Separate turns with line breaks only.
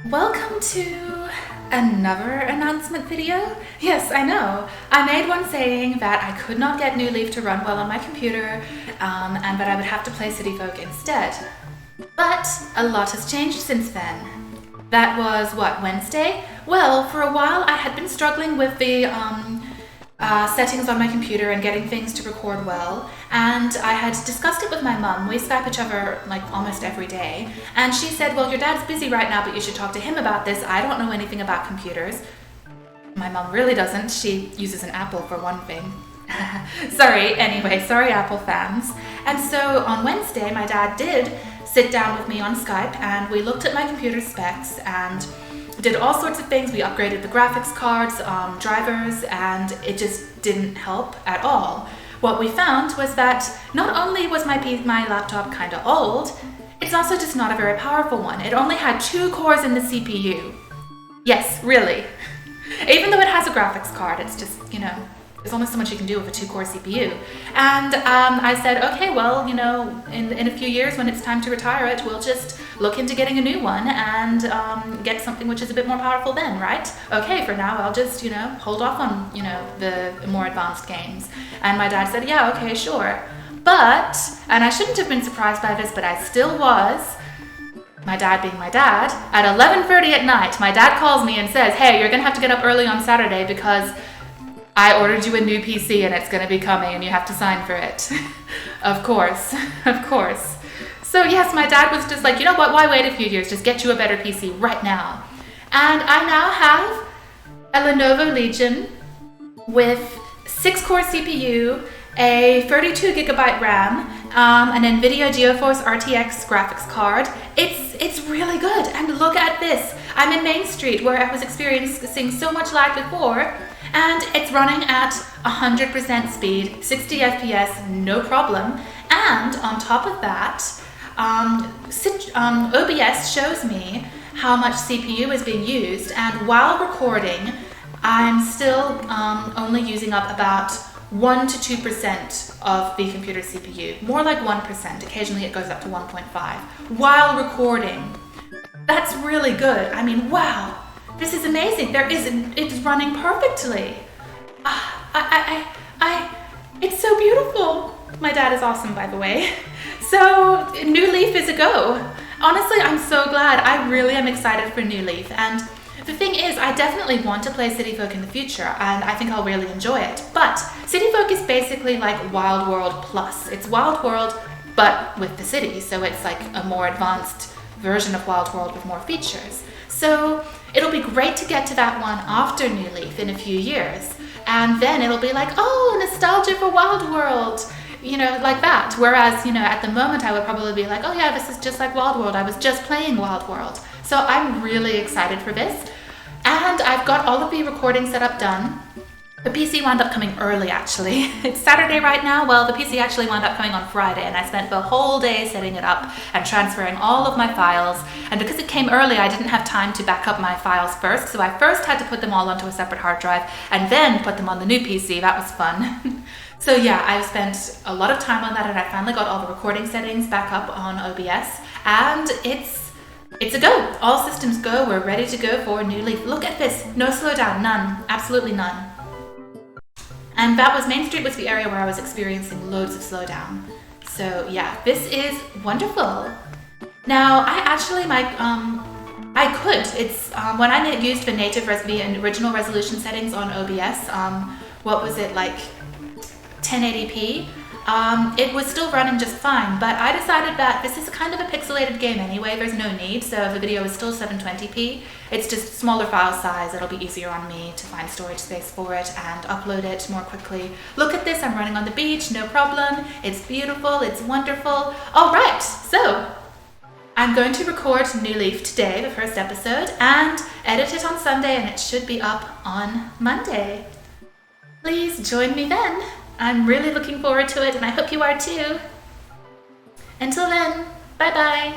Welcome to another announcement video. Yes, I know. I made one saying that I could not get New Leaf to run well on my computer and that I would have to play City Folk instead. But a lot has changed since then. That was, what, Wednesday? Well, for a while I had been struggling with the settings on my computer and getting things to record well, and I had discussed it with my mum. We Skype each other like almost every day, and she said, well, your dad's busy right now, but you should talk to him about this. I don't know anything about computers. My mum really doesn't. She uses an Apple for one thing. Sorry Apple fans. And so on Wednesday my dad did sit down with me on Skype and we looked at my computer specs and did all sorts of things. We upgraded the graphics cards, drivers, and it just didn't help at all. What we found was that not only was my laptop kind of old, it's also just not a very powerful one. It only had 2 cores in the CPU. Yes, really. Even though it has a graphics card, it's just, there's only so much you can do with a 2-core CPU. And I said, okay, well, in a few years when it's time to retire it, we'll just look into getting a new one and get something which is a bit more powerful then, right? Okay, for now I'll just, hold off on, the more advanced games. And my dad said, yeah, okay, sure. But, and I shouldn't have been surprised by this, but I still was, my dad being my dad, at 11:30 at night, my dad calls me and says, hey, you're gonna have to get up early on Saturday because I ordered you a new PC and it's gonna be coming and you have to sign for it. Of course. So yes, my dad was just like, you know what, why wait a few years? Just get you a better PC right now. And I now have a Lenovo Legion with 6-core CPU, a 32GB RAM, an NVIDIA GeForce RTX graphics card. It's really good. And look at this. I'm in Main Street where I was experiencing so much lag before, and it's running at 100% speed, 60 FPS, no problem. And on top of that, OBS shows me how much CPU is being used, and while recording, I'm still only using up about 1 to 2% of the computer CPU, more like 1%. Occasionally it goes up to 1.5 while recording. That's really good. I mean, wow, this is amazing. It's running perfectly. It's so beautiful. My dad is awesome, by the way. So New Leaf is a go. Honestly, I'm so glad. I really am excited for New Leaf. And the thing is, I definitely want to play City Folk in the future, and I think I'll really enjoy it. But City Folk is basically like Wild World Plus. It's Wild World, but with the city. So it's like a more advanced version of Wild World with more features. So it'll be great to get to that one after New Leaf in a few years. And then it'll be like, oh, nostalgia for Wild World, like that. Whereas, at the moment I would probably be like, oh yeah, this is just like Wild World. I was just playing Wild World. So I'm really excited for this. And I've got all of the recording setup done. The PC wound up coming early, actually. It's Saturday right now. Well, the PC actually wound up coming on Friday, and I spent the whole day setting it up and transferring all of my files. And because it came early, I didn't have time to back up my files first, so I first had to put them all onto a separate hard drive and then put them on the new PC. That was fun. So yeah, I've spent a lot of time on that, and I finally got all the recording settings back up on OBS, and it's a go. All systems go. We're ready to go for New Leaf. Look at this. No slowdown. None. Absolutely none. And that was Main Street was the area where I was experiencing loads of slowdown. So yeah, this is wonderful. Now I actually I could. It's when I used the original resolution settings on OBS. What was it, like 1080p? It was still running just fine, but I decided that this is kind of a pixelated game anyway. There's no need, so the video is still 720p. It's just smaller file size. It'll be easier on me to find storage space for it and upload it more quickly. Look at this, I'm running on the beach, no problem. It's beautiful, it's wonderful. All right, so I'm going to record New Leaf today, the first episode, and edit it on Sunday, and it should be up on Monday. Please join me then. I'm really looking forward to it, and I hope you are too. Until then, bye-bye.